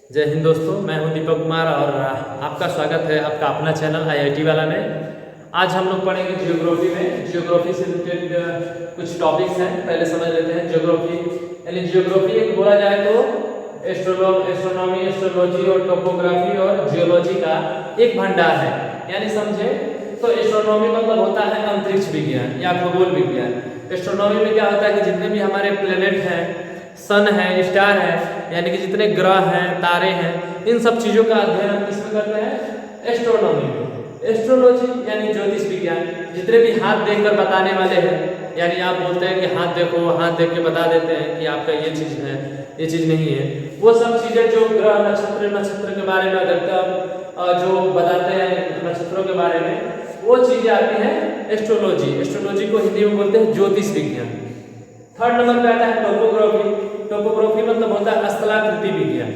जय हिंद दोस्तों, मैं हूं दीपक कुमार और आपका स्वागत है आपका अपना चैनल IIT वाला में। आज हम लोग पढ़ेंगे जियोग्राफी में। जियोग्राफी से रिलेटेड कुछ टॉपिक्स हैं, पहले समझ लेते हैं। जियोग्राफी यानी जियोग्राफी एक बोला जाए तो एस्ट्रोनॉमी, एस्ट्रोलॉजी और टोपोग्राफी और जियोलॉजी का एक भंडार है। यानी समझे तो एस्ट्रोनॉमी मतलब होता है अंतरिक्ष विज्ञान या खगोल विज्ञान। एस्ट्रोनॉमी में क्या होता है कि जितने भी हमारे प्लेनेट हैं, सन है, स्टार है, यानी कि जितने ग्रह हैं, तारे हैं, इन सब चीज़ों का अध्ययन हम किसमें करते हैं? एस्ट्रोनॉमी में। एस्ट्रोलॉजी यानी ज्योतिष विज्ञान, जितने भी हाथ देखकर बताने वाले हैं, यानी आप बोलते हैं कि हाथ देखो, हाथ देख के बता देते हैं कि आपका ये चीज़ है, ये चीज़ नहीं है, वो सब चीज़ें जो ग्रह नक्षत्र के बारे में अधिकतर जो बताते हैं नक्षत्रों के बारे में, वो चीज़ें आती हैं एस्ट्रोलॉजी। एस्ट्रोलॉजी को हिंदी में बोलते हैं ज्योतिष विज्ञान। थर्ड नंबर पे आता है टोपोग्राफी। टोपोग्राफी मतलब होता है स्थलाकृति विज्ञान।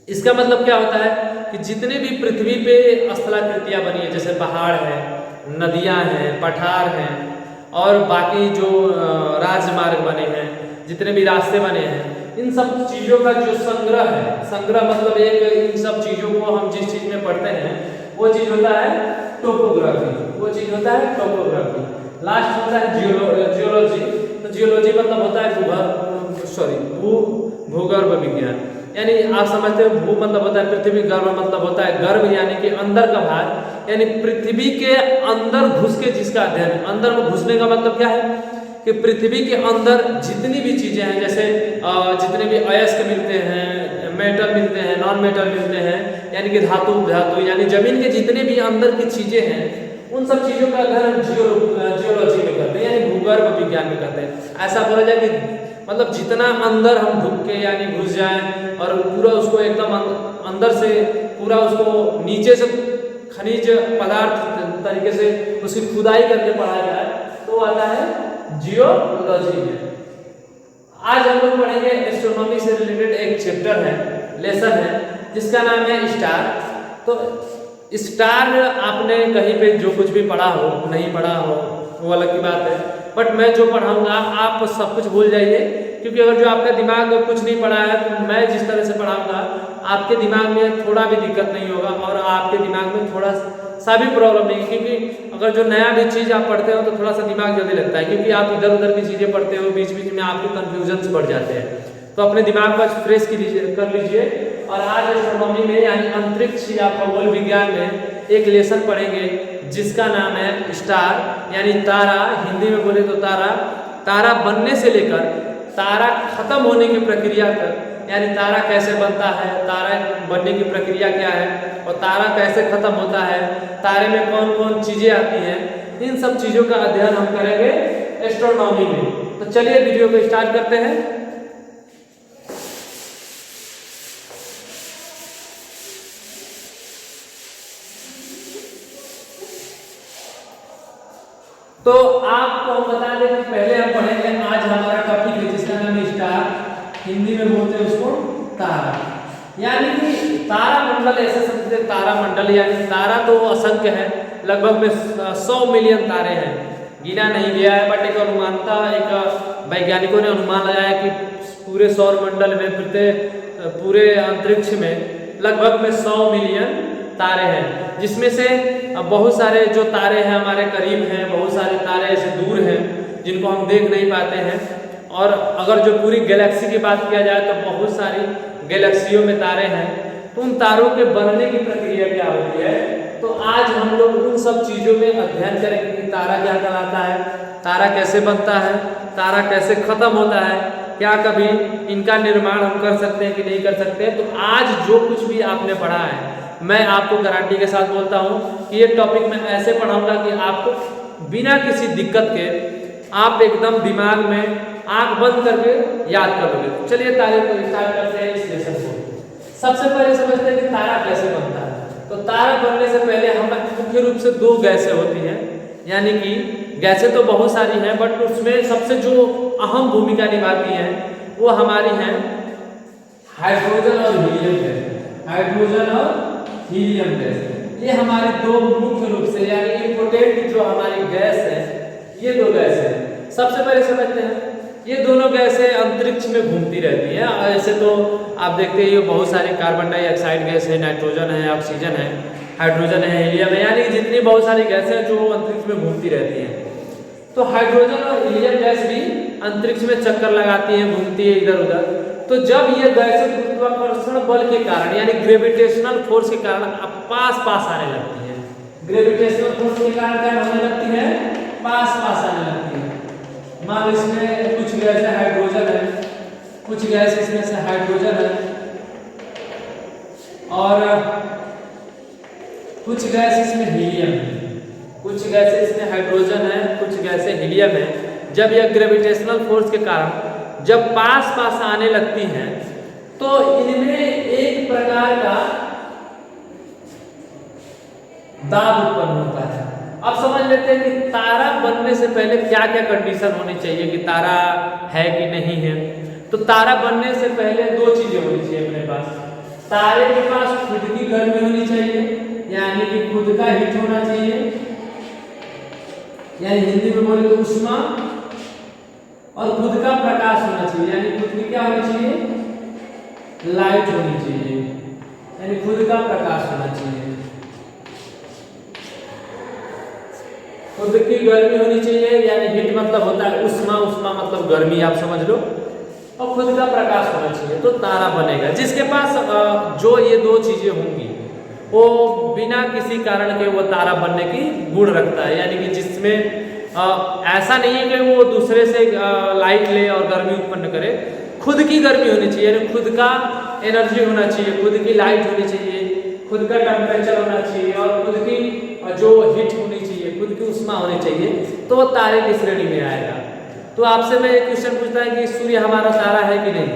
इसका मतलब क्या होता है कि जितने भी पृथ्वी पे स्थलाकृतियां बनी है, जैसे पहाड़ है, नदियां हैं, पठार हैं और बाकी जो राजमार्ग बने हैं, जितने भी रास्ते बने हैं, इन सब चीज़ों का जो संग्रह है, संग्रह मतलब एक इन सब चीज़ों को हम जिस चीज़ में पढ़ते हैं वो चीज़ होता है टोपोग्राफी। वो चीज़ होता है टोपोग्राफी। लास्ट होता है जियोलॉजी। तो जियोलॉजी मतलब होता है भूगर्भ विज्ञान। यानी आप समझते हो भू मतलब होता है पृथ्वी, गर्भ मतलब होता है गर्भ यानी कि अंदर का भाग, यानी पृथ्वी के अंदर घुस के जिसका अध्ययन। अंदर में घुसने का मतलब क्या है कि पृथ्वी के अंदर जितनी भी चीजें हैं, जैसे जितने भी अयस्क मिलते हैं, मेटल मिलते हैं, नॉन मेटल मिलते हैं, यानी कि धातु यानी जमीन के जितने भी अंदर की चीजें हैं, उन सब चीजों का अध्ययन जियोलॉजी में करते हैं, यानी भूगर्भ विज्ञान में करते हैं। ऐसा बोला जाए कि मतलब जितना अंदर हम ढुक के यानी घुस जाएं और पूरा उसको एकदम अंदर से पूरा उसको नीचे से खनिज पदार्थ तरीके से उसकी खुदाई करके पढ़ा जाए तो आता है जियोलॉजी में। आज हम लोग पढ़ेंगे एस्ट्रोनॉमी से रिलेटेड एक चैप्टर है, लेसन है, जिसका नाम है स्टार। तो स्टार आपने कहीं पे जो कुछ भी पढ़ा हो, नहीं पढ़ा हो वो अलग की बात है, बट मैं जो पढ़ाऊंगा आप सब कुछ भूल जाइए, क्योंकि अगर जो आपका दिमाग कुछ नहीं पढ़ा है तो मैं जिस तरह से पढ़ाऊंगा आपके दिमाग में थोड़ा भी दिक्कत नहीं होगा और आपके दिमाग में थोड़ा सा भी प्रॉब्लम नहीं, क्योंकि अगर जो नया भी चीज़ आप पढ़ते हो तो थोड़ा सा दिमाग जल्दी लगता है, क्योंकि आप इधर उधर की चीज़ें पढ़ते हो, बीच बीच में आपके कन्फ्यूजन्स बढ़ जाते हैं। तो अपने दिमाग को फ्रेश कर लीजिए और आज एस्ट्रोनॉमी में यानी अंतरिक्ष या खगोल विज्ञान में एक लेसन पढ़ेंगे जिसका नाम है स्टार, यानी तारा। हिंदी में बोले तो तारा। तारा बनने से लेकर तारा खत्म होने की प्रक्रिया तक, यानी तारा कैसे बनता है, तारा बनने की प्रक्रिया क्या है और तारा कैसे खत्म होता है, तारे में कौन कौन चीजें आती हैं, इन सब चीजों का अध्ययन हम करेंगे एस्ट्रोनॉमी में। तो चलिए वीडियो को स्टार्ट करते हैं। तो आपको हम बता दें कि पहले हम पढ़ेंगे, आज हमारा टॉपिक है जिसका नाम है स्टार, हिंदी में बोलते हैं उसको तारा। यानी कि तारा मंडल ऐसे समझते हैं, तारा मंडल यानी तारा तो असंख्य है, लगभग में 100 मिलियन तारे हैं, गिना नहीं गया है, बट एक अनुमानता एक वैज्ञानिकों ने अनुमान लगाया कि पूरे सौर मंडल में पूरे अंतरिक्ष में लगभग में 100 मिलियन तारे हैं, जिसमें से बहुत सारे जो तारे हैं हमारे करीब हैं, बहुत सारे तारे ऐसे दूर हैं जिनको हम देख नहीं पाते हैं, और अगर जो पूरी गैलेक्सी की बात किया जाए तो बहुत सारी गैलेक्सियों में तारे हैं। तो उन तारों के बनने की प्रक्रिया क्या होती है, तो आज हम लोग उन सब चीज़ों में अध्ययन करेंगे कि तारा क्या कहलाता है, तारा कैसे बनता है, तारा कैसे खत्म होता है, क्या कभी इनका निर्माण हम कर सकते हैं कि नहीं कर सकते। तो आज जो कुछ भी आपने पढ़ा है, मैं आपको गारंटी के साथ बोलता हूँ कि ये टॉपिक मैं ऐसे पढ़ाऊंगा कि आपको बिना किसी दिक्कत के आप एकदम दिमाग में आंख बंद करके याद कर लोगे। चलिए तारे को स्टार्ट करते हैं इस लेसन को। सबसे पहले समझते हैं कि तारा कैसे बनता है। तो तारा बनने से पहले हम मुख्य रूप से 2 गैसें होती हैं, यानी कि गैसें तो बहुत सारी हैं, बट उसमें सबसे जो अहम भूमिका निभाती हैं वो हमारी हैं हाइड्रोजन और हीलियम गैस। हाइड्रोजन और हीलियम गैस, ये हमारी 2 मुख्य रूप से यानी इम्पोर्टेंट जो हमारी गैस है, ये 2 गैस है। सबसे पहले समझते हैं ये दोनों गैसें अंतरिक्ष में घूमती रहती हैं। ऐसे तो आप देखते ही बहुत सारे कार्बन डाइऑक्साइड गैस है, नाइट्रोजन है, ऑक्सीजन है, हाइड्रोजन है, हीलियम है, यानी जितनी बहुत सारी गैसें हैं जो अंतरिक्ष में घूमती रहती हैं। तो हाइड्रोजन और हीलियम गैस भी अंतरिक्ष में चक्कर लगाती है, घूमती है इधर उधर। तो जब ये गैसें गुरुत्वाकर्षण बल के कारण यानी ग्रेविटेशनल फोर्स के कारण पास पास आने लगती है, ग्रेविटेशनल फोर्स के कारण क्या होने लगती है, पास पास आने लगती है। मान लो इसमें कुछ गैस हाइड्रोजन है, कुछ गैस इसमें से हाइड्रोजन है और कुछ गैस इसमें हीलियम है, कुछ गैसें इसमें हाइड्रोजन है, कुछ गैसें हीलियम है। जब यह ग्रेविटेशनल फोर्स के कारण जब पास पास आने लगती हैं तो इनमें एक प्रकार का दाब उत्पन्न होता है। अब समझ लेते हैं कि तारा बनने से पहले क्या क्या कंडीशन होनी चाहिए कि तारा है कि नहीं है। तो तारा बनने से पहले दो चीजें होनी चाहिए अपने पास। तारे के पास खुद की गर्मी होनी चाहिए, यानी कि खुद का हीट होना चाहिए, यानी हिंदी में बोले तो ऊष्मा, और खुद का प्रकाश होना चाहिए, यानी खुद की क्या होनी चाहिए, लाइट होनी चाहिए, यानी खुद का प्रकाश होना चाहिए। खुद की गर्मी होनी चाहिए, यानी हीट मतलब होता है उष्मा, उष्मा मतलब गर्मी, आप समझ लो, और खुद का प्रकाश होना चाहिए तो तारा बनेगा। जिसके पास जो ये दो चीजें होंगी वो बिना किसी कारण के वो तारा बनने की गुण रखता है, यानी कि जिसमें ऐसा नहीं है कि वो दूसरे से लाइट ले और गर्मी उत्पन्न करे। खुद की गर्मी होनी चाहिए, यानी खुद का एनर्जी होना चाहिए, खुद की लाइट होनी चाहिए, खुद का टेम्परेचर होना चाहिए और खुद की जो हीट होनी चाहिए, खुद की उष्मा होनी चाहिए, तो वो तारे की श्रेणी में आएगा। तो आपसे मैं एक क्वेश्चन पूछता है कि सूर्य हमारा तारा है कि नहीं?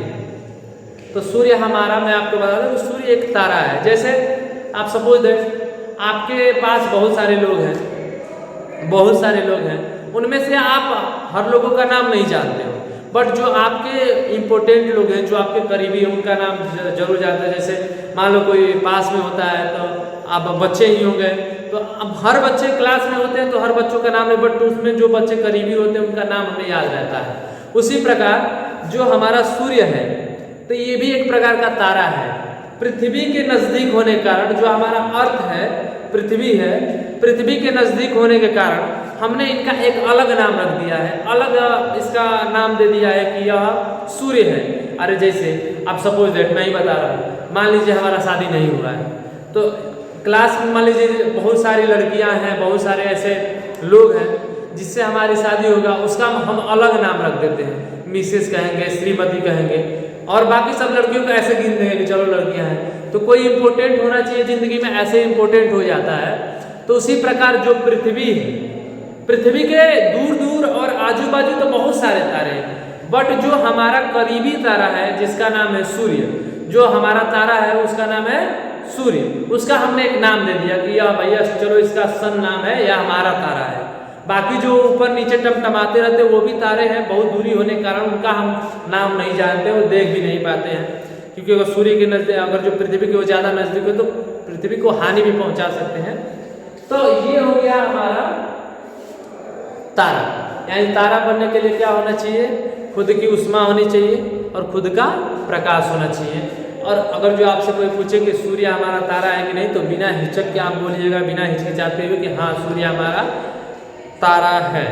तो सूर्य हमारा, मैं आपको बता दूं, सूर्य एक तारा है। जैसे आप सपोज दैट आपके पास बहुत सारे लोग हैं, बहुत सारे लोग हैं, उनमें से आप हर लोगों का नाम नहीं जानते हो, बट जो आपके इम्पोर्टेंट लोग हैं, जो आपके करीबी हैं, उनका नाम जरूर जानते हैं। जैसे मान लो कोई पास में होता है तो आप बच्चे ही होंगे, तो अब हर बच्चे क्लास में होते हैं तो हर बच्चों का नाम है, बट उसमें जो बच्चे करीबी होते हैं उनका नाम हमें याद रहता है। उसी प्रकार जो हमारा सूर्य है तो ये भी एक प्रकार का तारा है। पृथ्वी के नजदीक होने के कारण, जो हमारा अर्थ है, पृथ्वी है, पृथ्वी के नजदीक होने के कारण हमने इनका एक अलग नाम रख दिया है, अलग इसका नाम दे दिया है कि यह सूर्य है। अरे जैसे आप सपोज दैट मैं ही बता रहा हूँ, मान लीजिए हमारा शादी नहीं हुआ है, तो क्लास में मान लीजिए बहुत सारी लड़कियां हैं, बहुत सारे ऐसे लोग हैं जिससे हमारी शादी होगा, उसका हम अलग नाम रख देते हैं, मिसेस कहेंगे, श्रीमती कहेंगे, और बाकी सब लड़कियों को ऐसे गिन देंगे कि चलो लड़कियां हैं। तो कोई इंपॉर्टेंट होना चाहिए जिंदगी में, ऐसे इंपॉर्टेंट हो जाता है। तो उसी प्रकार जो पृथ्वी है, पृथ्वी के दूर दूर और आजू बाजू तो बहुत सारे तारे हैं, बट जो हमारा करीबी तारा है जिसका नाम है सूर्य, जो हमारा तारा है उसका नाम है सूर्य, उसका हमने एक नाम दे दिया कि या भैया चलो इसका सन नाम है या हमारा तारा है। बाकी जो ऊपर नीचे टमटमाते रहते वो भी तारे हैं, बहुत दूरी होने के कारण उनका हम नाम नहीं जानते, वो देख भी नहीं पाते हैं, क्योंकि अगर सूर्य के नजदीक, अगर जो पृथ्वी के वो ज़्यादा नजदीक हो तो पृथ्वी को हानि भी पहुंचा सकते हैं। तो ये हो गया हमारा तारा। यानी तारा बनने के लिए क्या होना चाहिए, खुद की उष्मा होनी चाहिए और खुद का प्रकाश होना चाहिए। और अगर जो आपसे कोई पूछे कि सूर्य हमारा तारा है कि नहीं, तो बिना हिचक के आप बोलिएगा, बिना हिचकिचाते हुए कि हाँ सूर्य हमारा तारा है।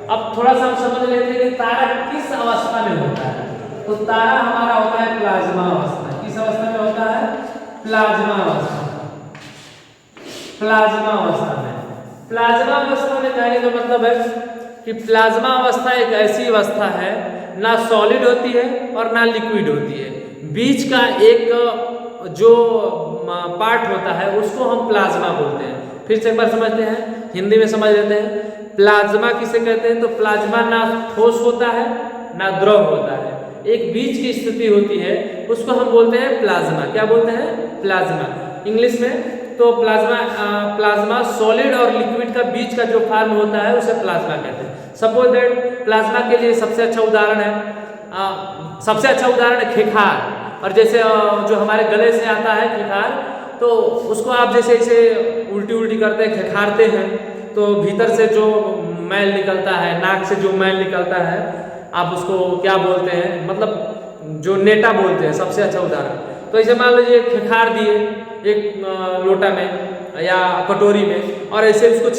अब थोड़ा सा हम समझ लेते हैं कि तारा किस अवस्था में होता है। तो तारा हमारा होता है प्लाज्मा अवस्था। किस अवस्था में होता है? प्लाज्मा अवस्था। प्लाज्मा अवस्था में, प्लाज्मा अवस्था में कहने का मतलब है कि प्लाज्मा अवस्था एक ऐसी अवस्था है, ना सॉलिड होती है और ना लिक्विड होती है, बीच का एक जो पार्ट होता है उसको हम प्लाज्मा बोलते हैं। फिर से एक बार समझते हैं, हिंदी में समझ लेते हैं। प्लाज्मा किसे कहते हैं? तो प्लाज्मा ना ठोस होता है ना द्रव होता है, एक बीच की स्थिति होती है, उसको हम बोलते हैं प्लाज्मा। क्या बोलते हैं? प्लाज्मा। इंग्लिश में तो प्लाज्मा सॉलिड और लिक्विड का बीच का जो फॉर्म होता है उसे प्लाज्मा कहते हैं। सपोज दैट प्लाज्मा के लिए सबसे अच्छा उदाहरण है खेखार। और जैसे जो हमारे गले से आता है खेखार, तो उसको आप जैसे इसे उल्टी करते हैं, खेखारते हैं, तो भीतर से जो मैल निकलता है, नाक से जो मैल निकलता है, आप उसको क्या बोलते हैं, मतलब जो नेटा बोलते हैं, सबसे अच्छा उदाहरण। तो ऐसे मान लीजिए खेखार दिए एक लोटा में या कटोरी में, और ऐसे उसको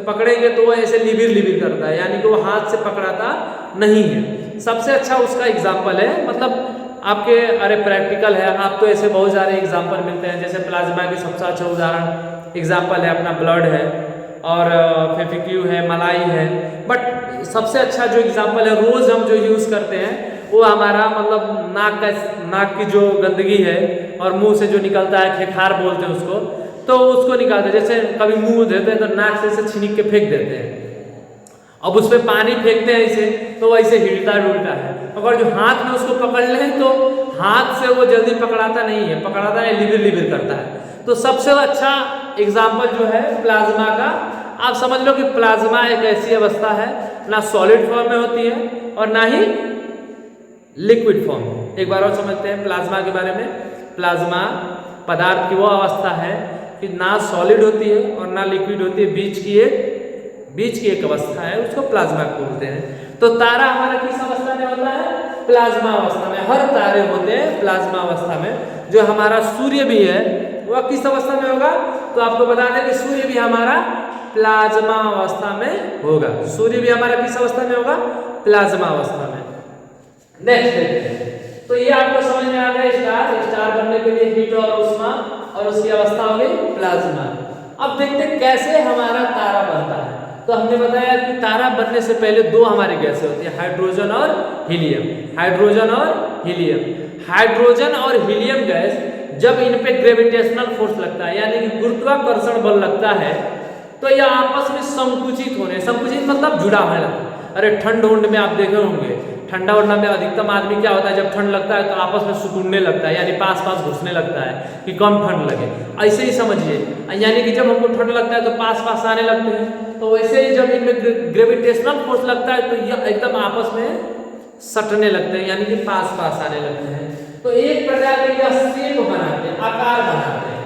पकड़ेंगे तो वो ऐसे लिबिर लिबिर करता है, यानी कि वो हाथ से पकड़ाता नहीं है। सबसे अच्छा उसका एग्जाम्पल है, मतलब आपके अरे प्रैक्टिकल है, आप तो ऐसे बहुत सारे एग्जाम्पल मिलते हैं, जैसे प्लाज्मा की सबसे अच्छा उदाहरण एग्जाम्पल है अपना ब्लड है, और फेविक्यू है, मलाई है। बट सबसे अच्छा जो एग्जाम्पल है रोज हम जो यूज़ करते हैं वो हमारा मतलब नाक की जो गंदगी है और मुंह से जो निकलता है, खेखार बोलते हैं उसको, तो उसको निकालते हैं। जैसे कभी मुंह धोते हैं तो नाक से इसे छीनिक के फेंक देते हैं, अब उस पर पानी फेंकते हैं इसे तो वैसे हिलता डुलता है। अगर जो हाथ में उसको पकड़ लें तो हाथ से वो जल्दी पकड़ाता नहीं है, पकड़ाता है लिबिर लिबिर करता है। तो सबसे अच्छा एग्जाम्पल जो है प्लाज्मा का, आप समझ लो कि प्लाज्मा एक ऐसी अवस्था है ना सॉलिड फॉर्म में होती है और ना ही लिक्विड फॉर्म। एक बार और समझते हैं प्लाज्मा के बारे में। प्लाज्मा पदार्थ की वो अवस्था है कि ना सॉलिड होती है और ना लिक्विड होती है, बीच की एक अवस्था है, उसको प्लाज्मा बोलते हैं। तो तारा हमारा किस अवस्था में होता है? प्लाज्मा अवस्था में। हर तारे होते हैं प्लाज्मा अवस्था में। जो हमारा सूर्य भी है वह किस अवस्था में होगा? तो आपको बता दें कि सूर्य भी हमारा प्लाज्मा अवस्था में होगा। सूर्य भी हमारा किस अवस्था में होगा? प्लाज्मा अवस्था में। नेक्स्ट देखते हैं। तो ये आपको समझ में आ गया, स्टार बनने के लिए हीट और उष्मा और उसकी अवस्था हो गई प्लाज्मा। अब देखते हैं कैसे हमारा तारा बनता है। तो हमने बताया कि तारा बनने से पहले दो हमारी गैसें होती है, हाइड्रोजन और हीलियम। हाइड्रोजन और हीलियम। हाइड्रोजन और हीलियम गैस जब इन पे ग्रेविटेशनल फोर्स लगता है, यानी कि गुरुत्वाकर्षण बल लगता है, तो यह आपस में संकुचित होने, संकुचित मतलब जुड़ा होने लगता है। अरे ठंड उंड में आप देखे होंगे, ठंडा उंडा में अधिकतम आदमी क्या होता है, जब ठंड लगता है तो आपस में सुकूनने लगता है, यानी पास पास घुसने लगता है कि कम ठंड लगे। ऐसे ही समझिए, यानी कि जब हमको ठंड लगता है तो पास पास आने लगते हैं। तो वैसे ही जब इनमें ग्रेविटेशनल फोर्स लगता है तो यह एकदम आपस में सटने लगते हैं, यानी कि पास पास आने लगते हैं। तो एक प्रकार के यह शेप बनाते हैं, आकार बनाते हैं।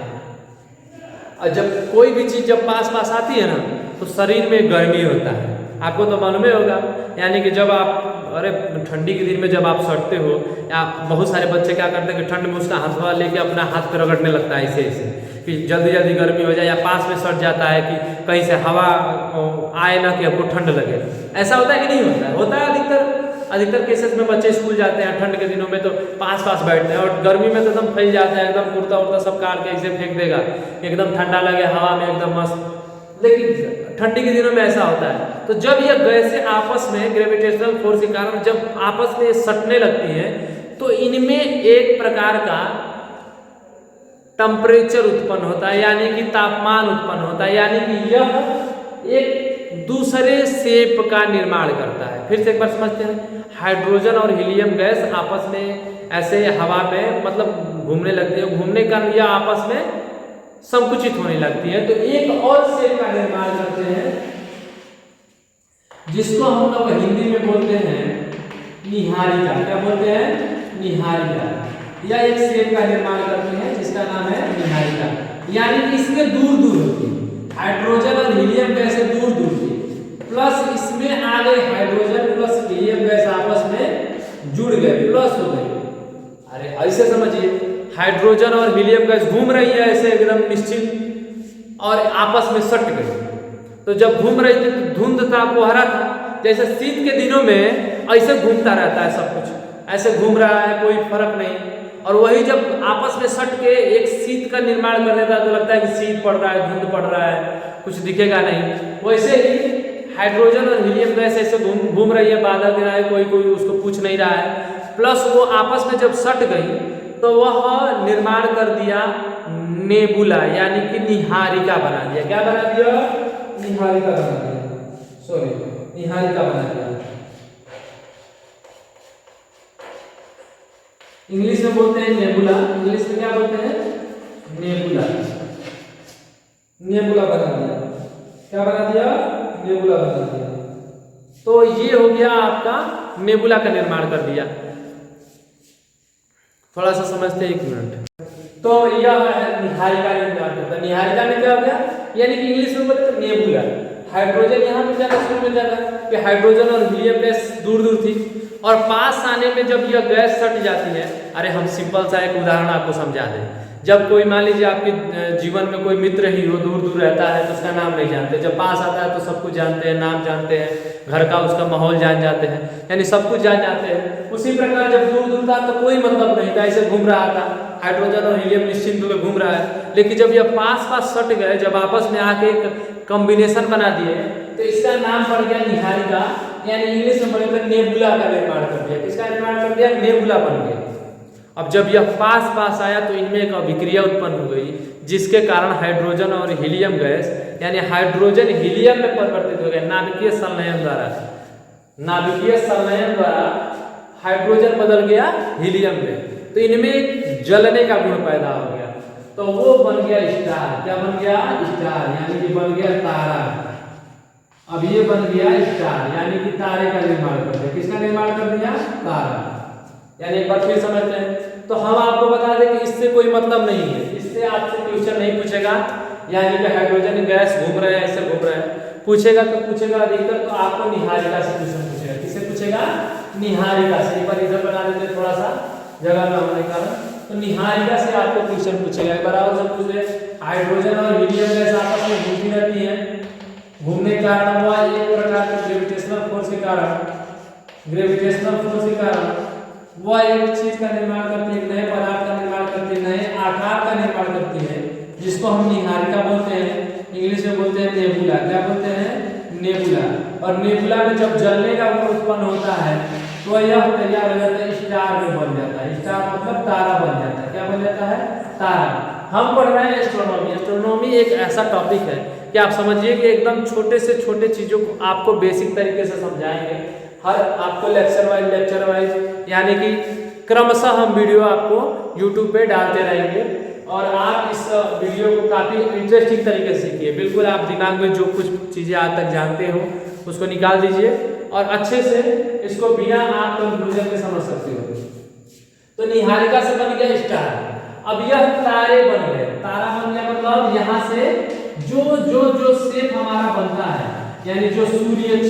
और जब कोई भी चीज जब पास पास आती है ना तो शरीर में गर्मी होता है, आपको तो मालूम ही होगा। यानी कि जब आप अरे ठंडी के दिन में जब आप सटते हो, या बहुत सारे बच्चे क्या करते हैं कि ठंड में उसका हाथवा लेके अपना हाथ पे रगड़ने लगता है ऐसे कि जल्दी जल्दी गर्मी हो जाए, या पास में सट जाता है कि कहीं से हवा आए ना कि आपको ठंड लगे। ऐसा होता है कि नहीं होता है? होता है अधिकतर केसेस में बच्चे स्कूल जाते हैं ठंड के दिनों में तो पास पास बैठते हैं, और गर्मी में तो एकदम फैल जाता है, एकदम कुर्ता उर्ता सब काट के ऐसे फेंक देगा, एकदम ठंडा लगे हवा में एकदम मस्त। लेकिन ठंडी के दिनों में ऐसा होता है। तो जब यह गैसें आपस में ग्रेविटेशनल फोर्स के कारण जब आपस में सटने लगती हैं तो इनमें एक प्रकार का टेम्परेचर उत्पन्न होता है, यानी कि तापमान उत्पन्न होता है, यानी कि यह एक दूसरे शेप का निर्माण करता है। फिर से एक बार समझते हैं। हाइड्रोजन और हीलियम गैस आपस में ऐसे हवा में मतलब घूमने लगती है, घूमने के कारण यह आपस में संकुचित होने लगती है, तो एक और शेप का निर्माण करते हैं जिसको हम लोग हिंदी में बोलते हैं निहारिका। क्या बोलते हैं? निहारिका। यह एक शेप का निर्माण करते हैं जिसका नाम है निहारिका, यानी कि इसमें दूर दूर होती है। हाइड्रोजन और हीलियम गैस दूर दूर थी, प्लस इसमें आ गए हाइड्रोजन प्लस हीलियम गैस आपस में जुड़ गए, प्लस हो गए। अरे ऐसे समझिए, हाइड्रोजन और हीलियम गैस घूम रही है ऐसे एकदम निश्चित और आपस में सट गई। तो जब घूम रही थी तो धुंध था, कोहरा था, जैसे शीत के दिनों में ऐसे घूमता रहता है, सब कुछ ऐसे घूम रहा है, कोई फर्क नहीं। और वही जब आपस में सट के एक शीत का निर्माण कर देता है तो लगता है कि शीत पड़ रहा है, धुंध पड़ रहा है, कुछ दिखेगा नहीं। वैसे ही हाइड्रोजन और हीलियम गैस ऐसे घूम रही है, बादल गिरा है, कोई कोई उसको पूछ नहीं रहा है। प्लस वो आपस में जब सट गई तो वह निर्माण कर दिया नेबुला, यानी कि निहारिका बना दिया। क्या बना दिया? निहारिका बना दिया, निहारिका बना दिया। इंग्लिश में बोलते हैं नेबुला, इंग्लिश में क्या बोलते हैं? नेबुला। नेबुला बना दिया। क्या बना दिया? नेबुला बना दिया। तो ये हो गया आपका नेबुला का निर्माण कर दिया। थोड़ा सा समझते हैं, एक मिनट। तो यह निहारिका निर्माण करता है। निहारिका में क्या हो गया? यानी कि इंग्लिश में बोलते हैं नेबुला। हाइड्रोजन यहाँ पे ज्यादा शुरू में ज्यादा कि हाइड्रोजन और हीलियम गैस दूर दूर थी, और पास आने में जब यह गैस सट जाती है, अरे हम सिंपल सा एक उदाहरण आपको समझा दें। जब कोई मान लीजिए आपके जीवन में कोई मित्र ही हो, दूर दूर रहता है तो उसका नाम नहीं जानते, जब पास आता है तो सब कुछ जानते हैं, नाम जानते हैं, घर का उसका माहौल जान जाते हैं, यानी सब कुछ जान जाते हैं। उसी प्रकार जब दूर दूर था तो कोई मतलब नहीं था, ऐसे घूम रहा था, हाइड्रोजन और हीलियम निश्चिंत होकर घूम रहा है। लेकिन जब यह पास पास सट गए, जब आपस में आके एक कॉम्बिनेशन बना दिए, तो इसका नाम पड़ गया निहारिका, यानी इंग्लिश में बोलेंगे नेबुला का निर्माण कर दिया। किसका निर्माण कर दिया? नेबुला बन गया। अब जब यह पास पास आया तो इनमें एक अभिक्रिया उत्पन्न हो गई, जिसके कारण हाइड्रोजन और हीलियम गैस, यानी हाइड्रोजन हीलियम में परिवर्तित हो गया नाभिकीय संलयन द्वारा। नाभिकीय संलयन द्वारा हाइड्रोजन बदल गया हीलियम में, तो इनमें जलने का गुण पैदा हो गया, तो वो बन गया स्टार। क्या बन गया? स्टार, यानी कि बन गया तारा। अब ये बन गया स्टार, यानी कि तारे का निर्माण कर दिया। किसका निर्माण कर दिया? तारा। यानी एक बार फिर समझते हैं, तो हम आपको बता दें कि इससे कोई मतलब नहीं है, इससे आपसे क्वेश्चन नहीं पूछेगा, यानी कि हाइड्रोजन गैस घूम रहे हैं, ऐसे घूम रहे हैं, पूछेगा तो पूछेगा अधिकतर तो आपको निहारिका से क्वेश्चन पूछेगा। किससे पूछेगा? निहारिका से। एक बार इधर बना देते थोड़ा सा जगह में होने के कारण, तो निहारिका से आपको क्वेश्चन पूछेगा। एक बार और से पूछ ले, हाइड्रोजन और हीलियम गैस आपस में घूमती रहती है, घूमने के कारण हुआ एक प्रकार के ग्रेविटेशनल फोर्स के कारण, ग्रेविटेशनल फोर्स के कारण वह एक चीज का निर्माण करती है, एक नए पदार्थ का निर्माण करती है, नए आकार का निर्माण करती है, जिसको हम निहारिका बोलते हैं, इंग्लिश में बोलते हैं नेबुला। क्या बोलते हैं? नेबुला। और नेबुला में जब जलने का गुण उत्पन्न होता है तो यह तैयार हो जाता है, स्टार में बन जाता है। स्टार मतलब तारा बन जाता है। क्या बन जाता है? तारा। हम पढ़ रहे हैं एस्ट्रोनॉमी। एस्ट्रोनॉमी एक ऐसा टॉपिक है कि आप समझिए कि एकदम छोटे से छोटे चीजों को आपको बेसिक तरीके से समझाएंगे, हर आपको लेक्चर वाइज, यानी कि क्रमशः हम वीडियो आपको YouTube पे डालते रहेंगे, और आप इस वीडियो को काफ़ी इंटरेस्टिंग तरीके से सीखिए। बिल्कुल आप दिमाग में जो कुछ चीज़ें आज तक जानते हो उसको निकाल दीजिए, और अच्छे से इसको बिना आप कंक्लूजन में समझ सकते हो। तो निहारिका से बन गया स्टार। अब यह तारे बन गए। तारा बन गया मतलब यहाँ से जो जो जो शेप हमारा बनता है, यानी जो सूर्य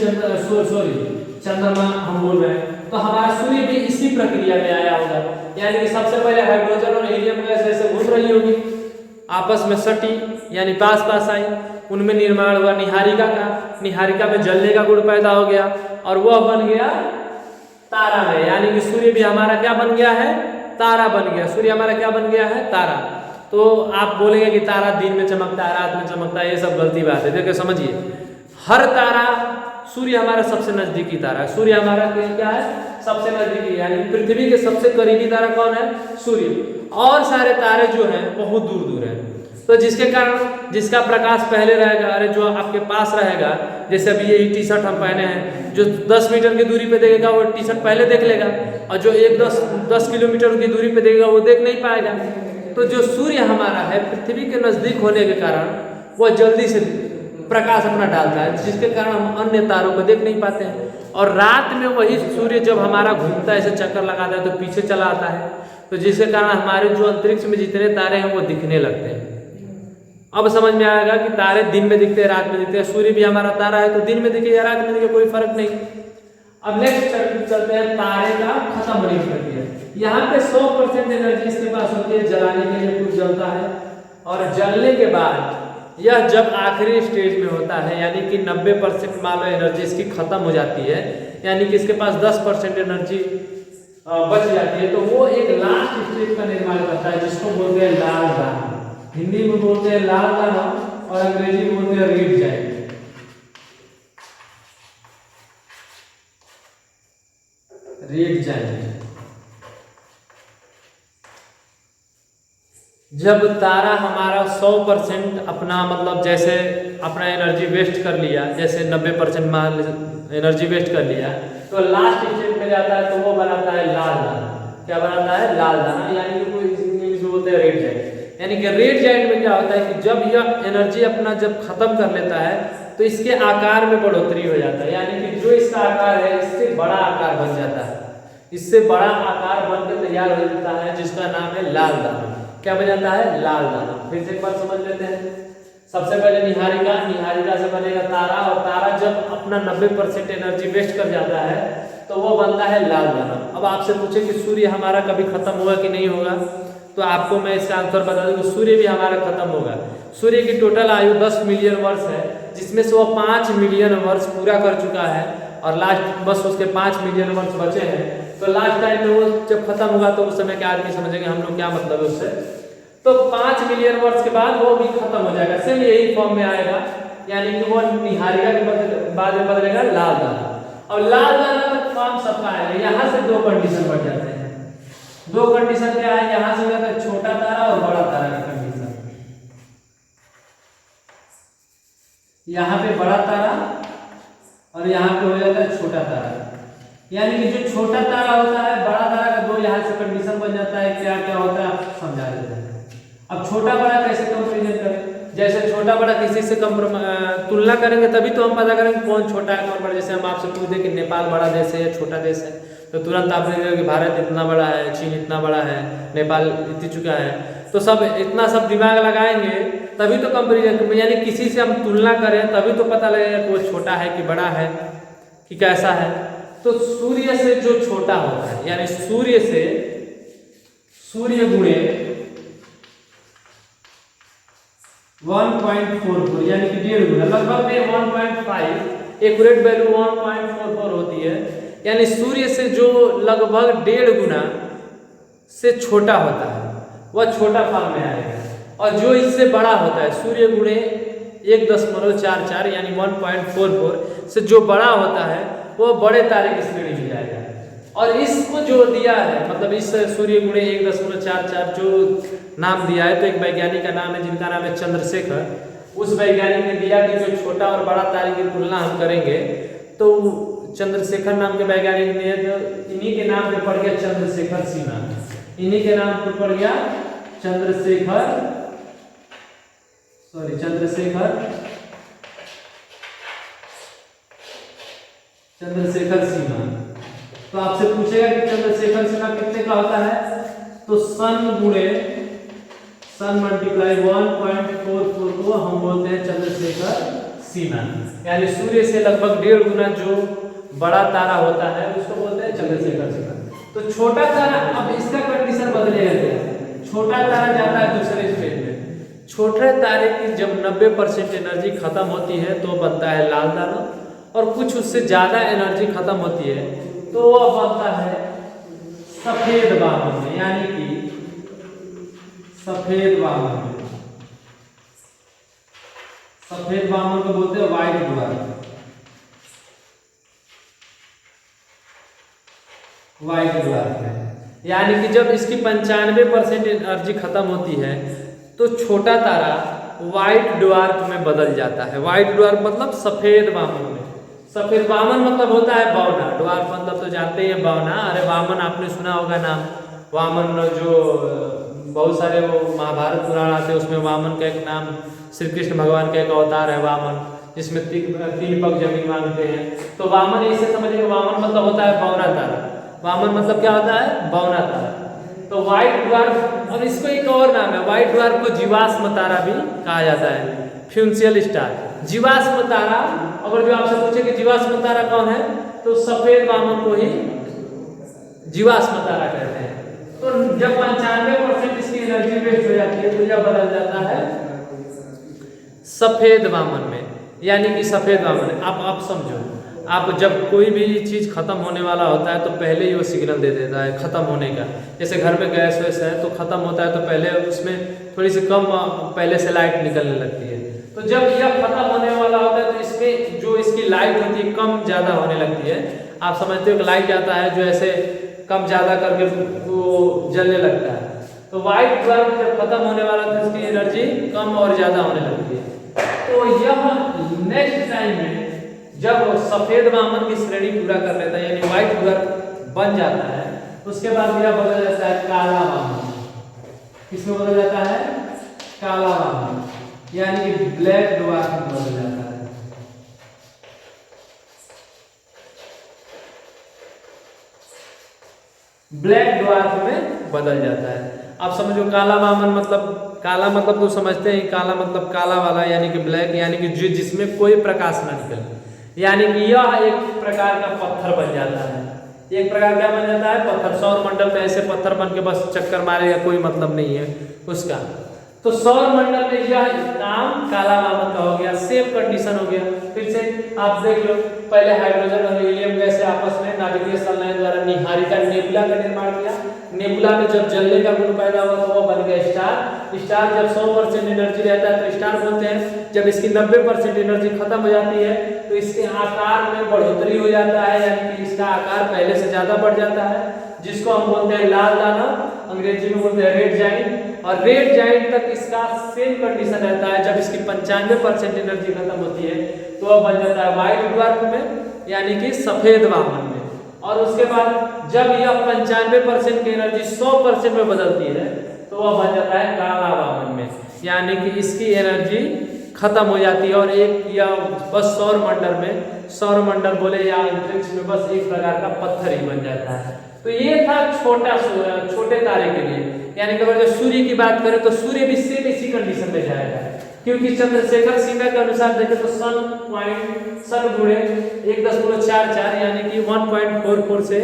चंद्रमा हम बोल रहे हैं, तो हमारा सूर्य भी इसी प्रक्रिया में आया होगा। यानी कि सबसे पहले हाइड्रोजन और हीलियम गैस ऐसे घूम रही होगी, आपस में सटी, यानी पास पास आई, उनमें निर्माण हुआ निहारिका का। निहारिका में जलने का गुण पैदा हो गया, और वह बन गया तारा में, यानी कि सूर्य भी हमारा क्या बन गया है? तारा बन गया। सूर्य हमारा क्या बन गया है? तारा। तो आप बोलेंगे कि तारा दिन में चमकता है, रात में चमकता है, ये सब गलती बात है। देखिए समझिए, हर तारा, सूर्य हमारा सबसे नजदीकी तारा है। सूर्य हमारा क्या है? सबसे नजदीकी, यानी पृथ्वी के सबसे करीबी तारा कौन है? सूर्य। और सारे तारे जो हैं बहुत दूर दूर हैं, तो जिसके कारण जिसका प्रकाश पहले रहेगा, अरे जो आपके पास रहेगा, जैसे अभी ये टी शर्ट हम पहने हैं, जो 10 मीटर की दूरी पे देखेगा वो टी शर्ट पहले देख लेगा, और जो 10 किलोमीटर की दूरी पे देखेगा वो देख नहीं पाएगा। तो जो सूर्य हमारा है, पृथ्वी के नजदीक होने के कारण वह जल्दी से प्रकाश अपना डालता है, जिसके कारण हम अन्य तारों को देख नहीं पाते हैं। और रात में वही सूर्य जब हमारा घूमता है, ऐसे चक्कर लगाता है, तो पीछे चला आता है, तो जिसके कारण हमारे जो अंतरिक्ष में जितने तारे हैं वो दिखने लगते हैं। अब समझ में आएगा कि तारे दिन में दिखते हैं, रात में दिखते हैं। सूर्य भी हमारा तारा है, तो दिन में दिखे या रात में दिखे कोई फर्क नहीं। अब नेक्स्ट चलते हैं तारे का खत्म होने की प्रक्रिया। यहाँ पे 100% एनर्जी इसके पास होती है, जलाने के लिए कुछ जलता है, और जलने के बाद यह जब आखिरी स्टेज में होता है, यानी कि 90% मान लो एनर्जी इसकी खत्म हो जाती है, यानी कि इसके पास 10% एनर्जी बच जाती है, तो वो एक लास्ट स्टेज का निर्माण करता है, जिसको बोलते हैं लाल दाना। हिंदी में बोलते हैं लाल दाना, और अंग्रेजी में बोलते हैं रेड जाइंट। Red giant. जब तारा हमारा 100% अपना मतलब जैसे अपना एनर्जी वेस्ट कर लिया, जैसे 90% मान एनर्जी वेस्ट कर लिया, तो लास्ट स्टेज में जाता है, तो वो बनाता है लाल दाना। क्या बनाता है? लाल दाना, यानी कि कोई इंग्लिश में बोलते हैं रेड जाइंट। यानी कि रेड जाइंट में क्या होता है कि जब यह एनर्जी अपना जब खत्म कर लेता है, तो इसके आकार में बढ़ोतरी हो जाता है, यानी कि जो इसका आकार है इससे बड़ा आकार बन जाता है, इससे बड़ा आकार बनकर तैयार हो जाता है, जिसका नाम है लाल दाना। क्या बन जाता है? लाल दाना। फिर से एक बार समझ लेते हैं। सबसे पहले निहारिका, निहारिका से बनेगा तारा, और तारा जब अपना 90% एनर्जी वेस्ट कर जाता है, तो वो बनता है लाल दाना। अब आपसे पूछे कि सूर्य हमारा कभी खत्म होगा कि नहीं होगा, तो आपको मैं इसका आंसर बता दूं कि सूर्य भी हमारा खत्म होगा। सूर्य की टोटल आयु 10 मिलियन वर्ष है, जिसमें से वो 5 मिलियन वर्ष पूरा कर चुका है और लास्ट बस उसके 5 मिलियन वर्ष बचे हैं। तो लास्ट टाइम में वो जब खत्म होगा तो उस समय के आदमी समझेंगे हम लोग क्या मतलब है उससे। तो 5 मिलियन वर्ष के बाद वो भी खत्म हो जाएगा, सेम यही फॉर्म में आएगा, यानी कि वो निहारिका के बाद में बदलेगा लाल दाना। और लाल दाना तक फॉर्म सबका आएगा। यहाँ से दो कंडीशन बढ़ जाते हैं। दो कंडीशन क्या है, यहाँ से हो जाता है छोटा तारा और बड़ा तारा का कंडीशन। यहाँ पे बड़ा तारा और यहाँ पे हो जाता है छोटा तारा। यानी कि जो छोटा तारा होता है, बड़ा तारा का दो यहाँ से कंडीशन बन जाता है। क्या क्या होता है आप समझा देते हैं। अब छोटा बड़ा कैसे कंपेरिजन करें, जैसे छोटा बड़ा किसी से तुलना करेंगे तभी तो हम पता करेंगे कौन छोटा है कौन बड़ा। जैसे हम आपसे पूछ दें कि नेपाल बड़ा देश है या छोटा देश है, तो तुरंत आप देखेंगे कि भारत इतना बड़ा है, चीन इतना बड़ा है, नेपाल इतनी चुका है। तो सब इतना सब दिमाग लगाएंगे तभी तो कंपेरिजन, यानी किसी से हम तुलना करें तभी तो पता लगेगा कि वो छोटा है कि बड़ा है कि कैसा है। तो सूर्य से जो छोटा होता है, यानी सूर्य से सूर्य गुणे 1.44 यानी कि 1.5 गुना, लगभग में 1.5, एक्यूरेट वैल्यू 1.44 होती है। यानी सूर्य से जो लगभग 1.5 गुना से छोटा होता है वह छोटा फॉर्म में आएगा, और जो इससे बड़ा होता है सूर्य गुणे 1.44 यानी 1.44 से जो बड़ा होता है वो बड़े तारे की श्रेणी में जाएगा। और इसको जो दिया है, मतलब इस सूर्य गुणे 1.44 जो नाम दिया है, तो एक वैज्ञानिक का नाम है जिनका नाम है चंद्रशेखर। उस वैज्ञानिक ने दिया कि जो छोटा और बड़ा तारे की तुलना हम करेंगे तो चंद्रशेखर नाम के वैज्ञानिक ने, इन्हीं के नाम पे पड़ गया चंद्रशेखर सिन्हा, इन्हीं के नाम पे पड़ गया चंद्रशेखर सिन्हा। तो आपसे पूछेगा कि चंद्रशेखर सिन्हा कितने का होता है, तो सन मल्टीप्लाई 1.44 को हम बोलते हैं चंद्रशेखर सिन्हा। यानी सूर्य से लगभग 1.5 गुना जो बड़ा तारा होता है उसको बोलते हैं चंद्रशेखर सिन्हा। तो छोटा तारा, अब इसका कंडीशन बदलेगा। छोटा तारा जाता है दूसरे स्टेज में। छोटे तारे की जब 90% एनर्जी खत्म होती है तो बनता है लाल दाना, और कुछ उससे ज्यादा एनर्जी खत्म होती है तो वह बनता है सफेद वामन में, यानी कि सफेद वामन में। सफेद वामन को बोलते हैं व्हाइट ड्वार्फ। यानी कि जब इसकी 95% एनर्जी खत्म होती है तो छोटा तारा व्हाइट ड्वार्फ में बदल जाता है। व्हाइट ड्वार्फ मतलब सफेद वामन में। सफेद वामन मतलब होता है बौना, ड्वार्फ मतलब तो जानते हैं बौना। अरे वामन आपने सुना होगा नाम, वामन जो बहुत सारे वो महाभारत पुराण आते हैं उसमें वामन का एक नाम, श्री कृष्ण भगवान का एक अवतार है वामन, जिसमें 3 पग जमीन मांगते हैं। तो वामन इसे समझिए, वामन मतलब होता है बौना तारा। वामन मतलब क्या होता है, बौना तारा। तो व्हाइट ड्वार्फ, और इसको एक और नाम है, व्हाइट ड्वार्फ को जीवाश्म तारा भी कहा जाता है, फ्यूंशियल स्टार, जीवाश्म तारा। अगर जो आपसे पूछे कि जीवाश्म तारा कौन है, तो सफेद वामन को ही जीवाश्म तारा कहते हैं। तो जब 95% इसकी एनर्जी वेस्ट हो जाती है तो यह बदल जाता है सफेद वामन में, यानी कि सफेद वामन। आप समझो, आप जब कोई भी चीज़ खत्म होने वाला होता है तो पहले ही वो सिग्नल दे देता है खत्म होने का। जैसे घर में गैस वैस है तो खत्म होता है तो पहले उसमें थोड़ी सी कम पहले से लाइट निकलने लगती है। तो जब यह खत्म होने वाला होता है तो इसमें जो इसकी लाइट होती है कम ज़्यादा होने लगती है। आप समझते हो कि लाइट आता है जो ऐसे कम ज़्यादा करके वो जलने लगता है। तो व्हाइट ड्वार्फ जब खत्म होने वाला था इसकी एनर्जी कम और ज़्यादा होने लगती है। तो यह नेक्स्ट टाइम में जब सफेद वामन की श्रेणी पूरा कर लेता है, यानी व्हाइट ड्वार्फ बन जाता है, उसके बाद यह बदल जाता है काला वामन। किसमें बदल जाता है, काला वामन, यानी कि ब्लैक ड्वार्फ में बदल जाता है। ब्लैक ड्वार्फ में बदल जाता है। आप समझो काला वामन मतलब, काला मतलब तो समझते हैं, काला मतलब काला वाला, यानी कि ब्लैक, यानी कि जिसमें कोई प्रकाश ना निकले, यानी कि यह एक प्रकार का पत्थर बन जाता है। एक प्रकार क्या बन जाता है, पत्थर। सौर मंडल में ऐसे पत्थर बन के बस चक्कर मारेगा, कोई मतलब नहीं है उसका। तो सौर मंडल में यह नाम काला वामन का हो गया, सेम कंडीशन हो गया। फिर से आप देख लो, पहले हाइड्रोजन और हीलियम गैस आपस में नाभिकीय संलयन द्वारा निहारिका नेबुला का निर्माण किया। नेबुला में जब जलने का गुण पैदा हुआ तो वो बन गया स्टार। स्टार जब 100% एनर्जी रहता है तो स्टार बोलते हैं। जब इसकी 90% एनर्जी खत्म हो जाती है तो इसके आकार में बढ़ोतरी हो जाता है, यानी कि इसका आकार पहले से ज्यादा बढ़ जाता है, जिसको हम बोलते हैं लाल दाना, अंग्रेजी में बोलते हैं रेड जाइंट। और रेड जाइंट तक इसका सेम कंडीशन रहता है। जब इसकी 95% एनर्जी खत्म होती है तो वह बन जाता है व्हाइट ड्वार्फ में, यानी कि सफेद वामन में। और उसके बाद जब यह 95% की एनर्जी 100% में बदलती है तो वह बन जाता है काला वामन में, यानी कि इसकी एनर्जी खत्म हो जाती है और एक या बस सौर मंडल में, सौर मंडल बोले या अंतरिक्ष में बस एक प्रकार का पत्थर ही बन जाता है। तो ये था छोटे तारे के लिए। यानी कि अगर सूर्य की बात करें तो सूर्य भी सेम इसी कंडीशन में जाएगा, क्योंकि चंद्रशेखर सिन्हा के अनुसार देखें तो सन गुणे 1.44 यानी कि 1.44 से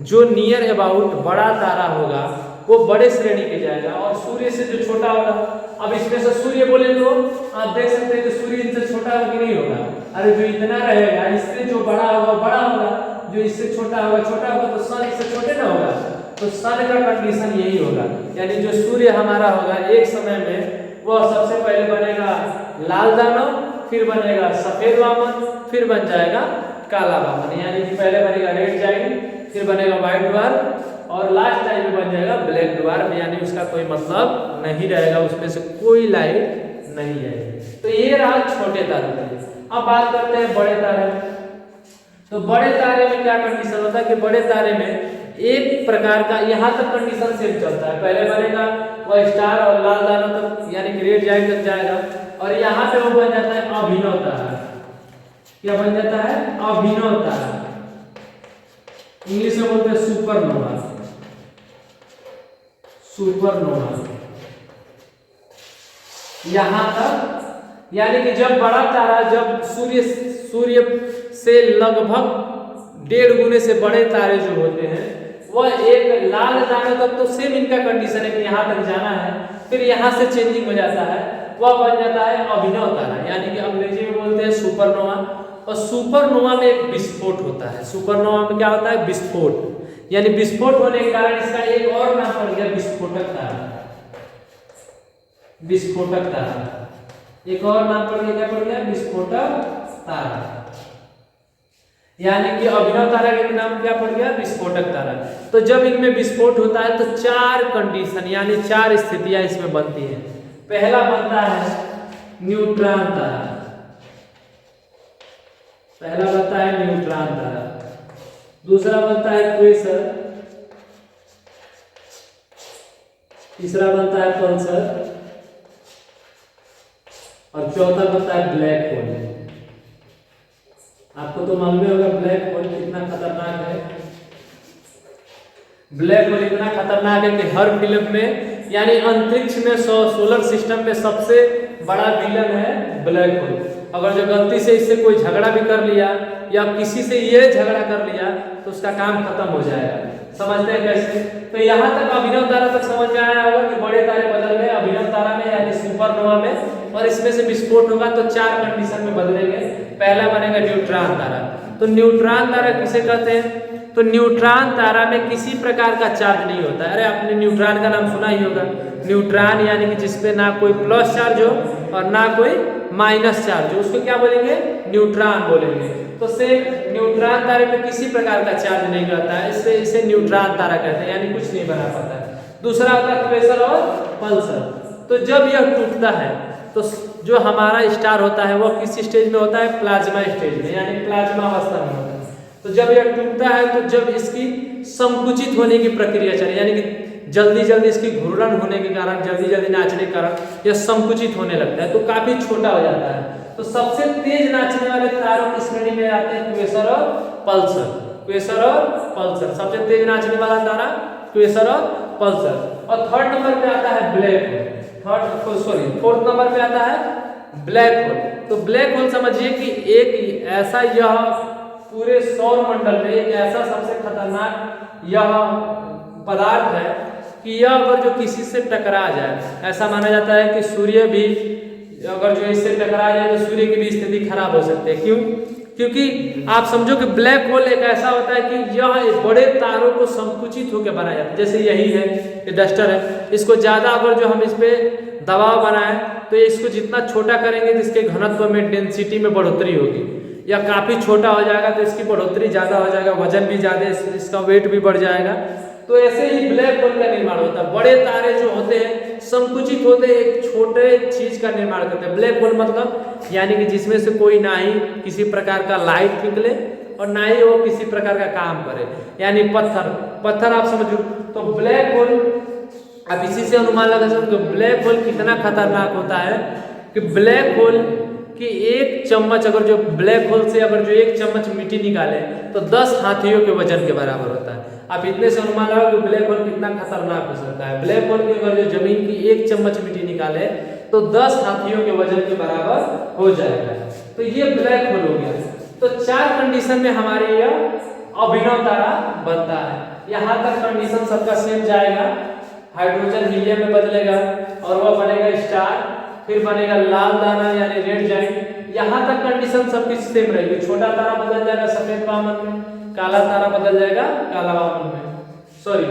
जो नियर अबाउट बड़ा तारा होगा वो बड़े श्रेणी के जाएगा, और सूर्य से जो छोटा होगा, अब इसमें से सूर्य बोले तो आप देख सकते हैं कि सूर्य इनसे छोटा होगा कि नहीं होगा। अरे जो इतना रहेगा इससे जो बड़ा होगा बड़ा होगा, जो इससे छोटा होगा तो सन इससे छोटे ना होगा। तो सन का कंडीशन यही होगा, यानी जो सूर्य हमारा होगा एक समय में वह सबसे पहले बनेगा लाल दानव, फिर बनेगा सफेद वामन, फिर बन जाएगा काला वामन। यानी कि पहले बनेगा रेड जाइंट, फिर बनेगा व्हाइट ड्वार्फ, और लास्ट टाइम में बन जाएगा ब्लैक ड्वार्फ, यानी उसका कोई मतलब नहीं रहेगा, उसमें से कोई लाइट नहीं आएगी। तो ये रहा छोटे तारे के लिए। अब बात करते हैं बड़े तारे। तो बड़े तारे में क्या कंडीशन होता है कि बड़े तारे में एक प्रकार का यहाँ तक कंडीशन सेम चलता है। पहले बनेगा वह स्टार और लाल दाना तक, यानी कि रेड जाइंट तक जाएगा, और यहाँ पे वो बन जाता है अभिनव तारा। क्या बन जाता है? अभिनव तारा। इंग्लिश में बोलते हैं सुपरनोवा। सुपरनोवा यहाँ तक, यानी कि जब बड़ा तारा, जब सूर्य से लगभग 1.5 गुने से बड़े तारे जो होते हैं वह एक लाल दाने तक, तो सेम इनका कंडीशन है कि यहाँ तक जाना है, फिर यहाँ से चेंजिंग हो जाता है, वह बन जाता है अभिनव तारा, यानी कि अंग्रेजी में बोलते हैं सुपरनोवा। और सुपरनोवा में एक विस्फोट होता है। सुपरनोवा में क्या होता है? विस्फोट, यानी विस्फोट होने के कारण इसका एक और नाम पड़ गया विस्फोटक तारा। विस्फोटक तारा, एक और नाम पड़ गया, क्या पड़ गया? विस्फोटक तारा। यानी कि अभिनव तारा का नाम क्या पड़ गया? विस्फोटक तारा। तो जब इनमें विस्फोट होता है तो 4 कंडीशन यानी 4 स्थितियां इसमें बनती है। पहला बनता है न्यूट्रॉन तारा, पहला बनता है न्यूट्रॉन तारा। दूसरा बनता है क्वेसर, तीसरा बनता है पल्सर, और चौथा बनता है ब्लैक होल। आपको तो मालूम होगा ब्लैक होल कितना खतरनाक है। ब्लैक होल इतना खतरनाक है कि हर फिल्म में, यानी अंतरिक्ष में सोलर सिस्टम में सबसे बड़ा विलन है ब्लैक होल। अगर जो गलती से इससे कोई झगड़ा भी कर लिया या किसी से ये झगड़ा कर लिया तो उसका काम खत्म हो जाएगा। समझते हैं कैसे? तो यहाँ तक अभिनव तारा तक समझ में आया होगा कि बड़े तारे बदल गए अभिनव तारा में, यानी सुपरनोवा में, और इसमें से विस्फोट होगा तो 4 कंडीशन में बदलेंगे। पहला बनेगा न्यूट्रॉन तारा। तो न्यूट्रॉन तारा किसे कहते हैं? तो न्यूट्रॉन तारा में किसी प्रकार का चार्ज नहीं होता है। अरे आपने न्यूट्रॉन का नाम सुना ही होगा। न्यूट्रॉन यानी कि जिसपे ना कोई प्लस चार्ज हो और ना कोई माइनस चार्ज हो, उसको क्या बोलेंगे? न्यूट्रॉन बोलेंगे। तो से न्यूट्रॉन तारे पे किसी प्रकार का चार्ज नहीं रहता है, इससे इसे न्यूट्रॉन तारा कहते हैं, यानी कुछ नहीं बना पाता है। दूसरा होता है क्वेसर और पल्सर। तो जब यह टूटता है तो जो हमारा स्टार होता है वह किस स्टेज में होता है? प्लाज्मा स्टेज में, यानी प्लाज्मा अवस्था में होता है। तो जब यह टूटता है तो जब इसकी संकुचित होने की प्रक्रिया चले, यानी कि जल्दी जल्दी इसकी घूर्णन होने के कारण, जल्दी जल्दी नाचने के कारण यह संकुचित होने लगता है, तो काफी छोटा हो जाता है। तो सबसे तेज नाचने वाले तारों की श्रेणी में आते हैं क्वेसर और पल्सर। क्वेसर और पल्सर, सबसे तेज नाचने वाला तारा क्वेसर और पल्सर। और थर्ड नंबर पे आता है ब्लैक होल। फोर्थ नंबर पे आता है ब्लैक होल। तो ब्लैक होल समझिए कि एक ऐसा यह पूरे सौर मंडल में एक ऐसा सबसे खतरनाक यह पदार्थ है कि यह अगर जो किसी से टकरा जाए, ऐसा माना जाता है कि सूर्य भी अगर जो इससे टकरा जाए तो सूर्य की भी स्थिति खराब हो सकती है। क्यों? क्योंकि आप समझो कि ब्लैक होल एक ऐसा होता है कि यह बड़े तारों को संकुचित होकर बनाया जाता है। जैसे यही है, ये डस्टर है, इसको ज़्यादा अगर जो हम इस पर दबाव बनाएं तो इसको जितना छोटा करेंगे तो इसके घनत्व में, डेंसिटी में बढ़ोतरी होगी, या काफ़ी छोटा हो जाएगा तो इसकी बढ़ोतरी ज़्यादा हो जाएगा, वजन भी ज़्यादा, इसका वेट भी बढ़ जाएगा। तो ऐसे ही ब्लैक होल का निर्माण होता है। बड़े तारे जो होते हैं संकुचित होते हैं, एक छोटे चीज का निर्माण करते हैं। ब्लैक होल मतलब यानी कि जिसमें से कोई ना ही किसी प्रकार का लाइट निकले और ना ही वो किसी प्रकार का काम करे, यानी पत्थर आप समझो। तो ब्लैक होल आप इसी से अनुमान लगा सकते हो ब्लैक होल कितना खतरनाक होता है कि ब्लैक होल कि एक चम्मच, अगर जो ब्लैक होल से अगर जो एक चम्मच मिट्टी निकाले तो 10 हाथियों के वजन के बराबर होता है। आप इतने से अनुमान लगाओ कि ब्लैक होल कितना खतरनाक हो सकता है। ब्लैक होल की अगर जो जमीन की एक चम्मच मिट्टी निकाले तो 10 हाथियों के वजन के बराबर हो जाएगा। तो ये ब्लैक होल हो गया। तो 4 कंडीशन में हमारे यह अभिनव तारा बनता है। यहाँ तक कंडीशन सबका सेम जाएगा। हाइड्रोजन हीलियम में बदलेगा और वह बनेगा स्टार, फिर बनेगा लाल दाना यानी रेड जाइंट। यहाँ तक कंडीशन सबकी सेम रहेगी। छोटा तारा बदल जाएगा सफेद वामन में, काला तारा बदल जाएगा काला वामन में, सॉरी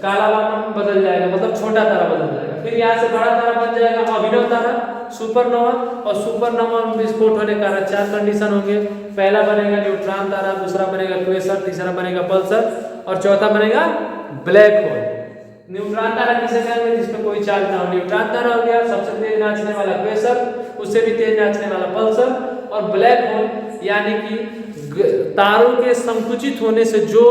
काला वामन में बदल जाएगा, मतलब छोटा तारा बदल जाएगा। फिर यहाँ से बड़ा तारा बन जाएगा अभिनव तारा, सुपरनोवा, और सुपरनोवा में विस्फोट होने के कारण 4 कंडीशन होंगे। पहला बनेगा न्यूट्रॉन तारा, दूसरा बनेगा क्वेसर, तीसरा बनेगा पल्सर और चौथा बनेगा ब्लैक होल। न्यूट्रॉन तारा किसे कहेंगे? जिसमें कोई चार्ज ना हो। न्यूट्रॉन तारा हो गया सबसे तेज नाचने वाला क्वेसर, उससे भी तेज नाचने वाला पल्सर, और ब्लैक होल यानी कि तारों के संकुचित होने से जो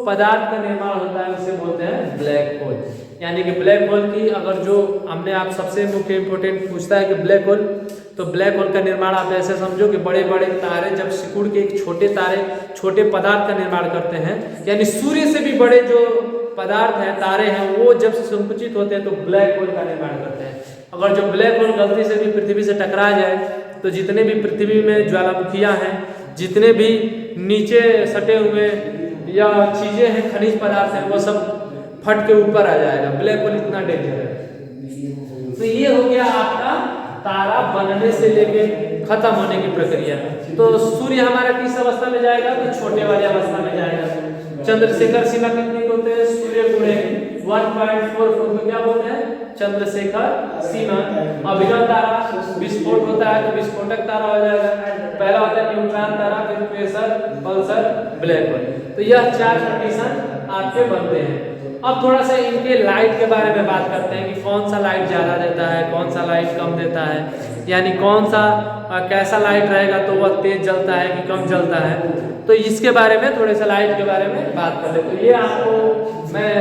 पदार्थ का निर्माण होता है उसे बोलते हैं ब्लैक होल। यानी कि ब्लैक होल की अगर जो हमने आप सबसे मुख्य इंपोर्टेंट पूछता है कि ब्लैक होल, तो ब्लैक होल का निर्माण आप ऐसे समझो कि बड़े बड़े तारे जब सिकुड़ के एक छोटे तारे, छोटे पदार्थ का निर्माण करते हैं, यानी सूर्य से भी बड़े जो पदार्थ हैं, तारे हैं, वो जब संकुचित होते हैं तो ब्लैक होल का निर्माण करते हैं। अगर जो ब्लैक होल गलती से भी पृथ्वी से टकरा जाए तो जितने भी पृथ्वी में ज्वालामुखियां हैं, जितने भी नीचे सटे हुए या चीजें हैं, खनिज पदार्थ हैं, वो सब फट के ऊपर आ जाएगा। ब्लैक होल इतना डेंजर है। तो ये हो गया आपका तारा बनने से लेके खत्म होने की प्रक्रिया। तो सूर्य हमारा किस अवस्था में जाएगा? तो छोटे वाली अवस्था में जाएगा। चंद्रशेखर सीमा कितनी होते हैं? सूर्य गुणे 1.44 को क्या बोलते हैं? चंद्रशेखर सीमा। अभिनव तारा विस्फोट होता है तो विस्फोटक तारा हो जाएगा। पहला होता है न्यूट्रॉन तारा, फिर क्वेसर, पल्सर, ब्लैक होल। तो यह 4 कंडीशन आपके बनते हैं। अब थोड़ा सा इनके लाइट के बारे में बात करते हैं कि कौन सा लाइट ज़्यादा देता है, कौन सा लाइट कम देता है, यानी कौन सा कैसा लाइट रहेगा तो वह तेज जलता है कि कम जलता है। तो इसके बारे में थोड़े से लाइट के बारे में बात कर ले। तो ये आपको मैं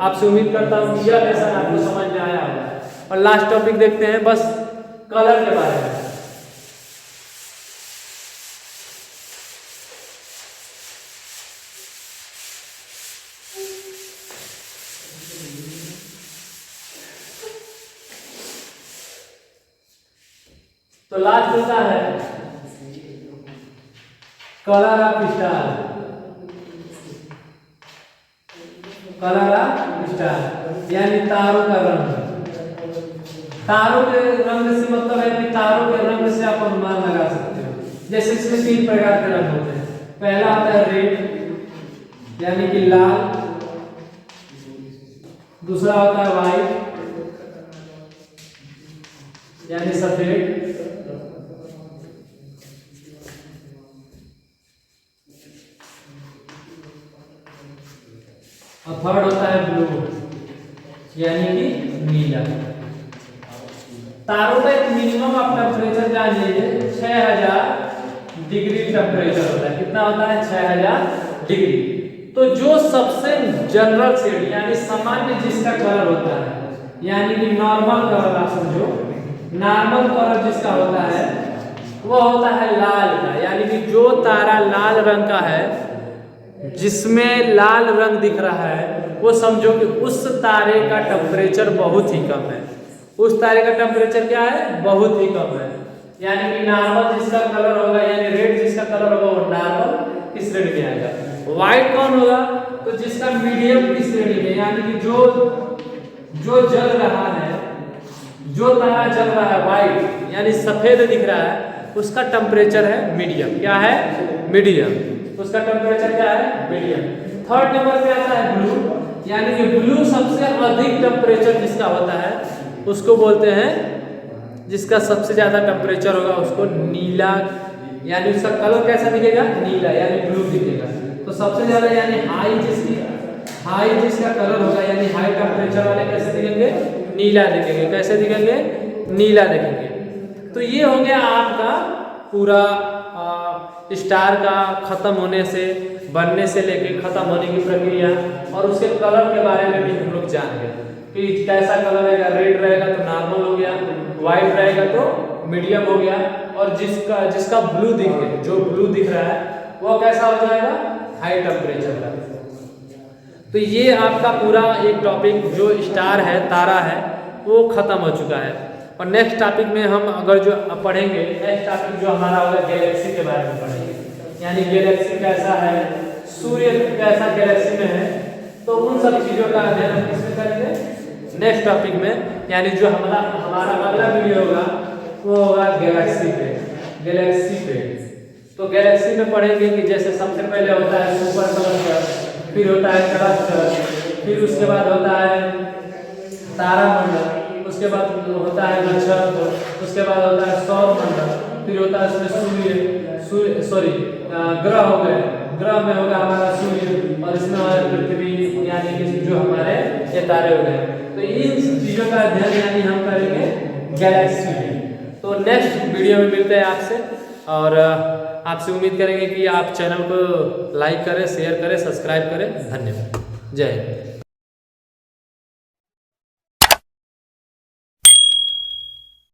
आपसे उम्मीद करता हूँ कि यह लेसन आपको समझ में आया होगा। और लास्ट टॉपिक देखते हैं बस कलर के बारे में। तो लास्ट होता है colour of star. Colour of star यानी तारों का रंग। तारों के रंग से मतलब है कि तारों के रंग से आप अनुमान लगा सकते हो। जैसे इसमें 3 प्रकार के रंग होते हैं। पहला होता है रेड यानी कि लाल, दूसरा होता है व्हाइट यानी सफेद, और थर्ड होता है ब्लू यानी कि नीला। तारों का एक मिनिमम आप टेम्परेचर जान लीजिए 6000 डिग्री टेम्परेचर होता है। कितना होता है? 6000 डिग्री। तो जो सबसे जनरल शेड यानी सामान्य जिसका कलर होता है, यानी कि नॉर्मल कलर आप समझो, नॉर्मल कलर जिसका होता है वो होता है लाल का। यानी कि जो तारा लाल रंग का है, जिसमें लाल रंग दिख रहा है, वो समझो कि उस तारे का टेम्परेचर बहुत ही कम है। उस तारे का टेम्परेचर क्या है? बहुत ही कम है। यानी कि नॉर्मल जिसका कलर होगा, यानी रेड जिसका कलर होगा वो नॉर्मल, की श्रेणी में आएगा। व्हाइट कौन होगा? तो जिसका मीडियम की श्रेणी में, यानी कि जो जल रहा है, जो तारा जल रहा है व्हाइट यानी सफेद दिख रहा है, उसका टेम्परेचर है मीडियम। क्या है? मीडियम। उसका टेम्परेचर क्या है? मीडियम। थर्ड नंबर पे आता है ब्लू, यानी कि ब्लू सबसे अधिक टेम्परेचर जिसका होता है उसको बोलते हैं, जिसका सबसे ज्यादा टेम्परेचर होगा उसको नीला, यानी उसका कलर कैसा दिखेगा? नीला, यानी ब्लू दिखेगा। तो सबसे ज्यादा यानी हाई जिसका कलर होगा, यानी हाई टेम्परेचर वाले कैसे दिखेंगे? नीला दिखेंगे। कैसे दिखेंगे? नीला दिखेंगे। तो ये हो गया आपका पूरा स्टार का खत्म होने से, बनने से लेके खत्म होने की प्रक्रिया, और उसके कलर के बारे में भी हम लोग जान गए कि कैसा कलर रहेगा। रेड रहेगा तो नॉर्मल हो गया, व्हाइट रहेगा तो मीडियम हो गया, और जिसका ब्लू दिखे, जो ब्लू दिख रहा है वो कैसा हो जाएगा? हाई टेम्परेचर का। तो ये आपका पूरा एक टॉपिक जो स्टार है, तारा है, वो खत्म हो चुका है। और नेक्स्ट टॉपिक में हम अगर जो पढ़ेंगे, नेक्स्ट टॉपिक जो हमारा होगा गैलेक्सी के बारे में पढ़ेंगे, यानी गैलेक्सी कैसा है, सूर्य कैसा गैलेक्सी में है, तो उन सब चीजों का अध्ययन हम किसमें करेंगे? नेक्स्ट टॉपिक में, यानी जो हमारा अगला वीडियो होगा वो होगा गैलेक्सी पे। तो गैलेक्सी में पढ़ेंगे कि जैसे सबसे पहले होता है सुपर क्लस्टर, फिर होता है क्लस्टर, फिर उसके बाद होता है तारामंडल, उसके बाद होता है नक्षत्र, उसके बाद होता है सौर मंडल, फिर होता है उसमें ग्रह हो गए। ग्रह में होगा हमारा सूर्य, और इसमें हमारे पृथ्वी, यानी कि जो हमारे ये तारे हो गए। तो इन चीजों का अध्ययन यानी हम करेंगे गैलेक्सी में। तो नेक्स्ट वीडियो में मिलते हैं आपसे, और आपसे उम्मीद करेंगे कि आप चैनल को लाइक करें, शेयर करें, सब्सक्राइब करें। धन्यवाद। जय हिंद।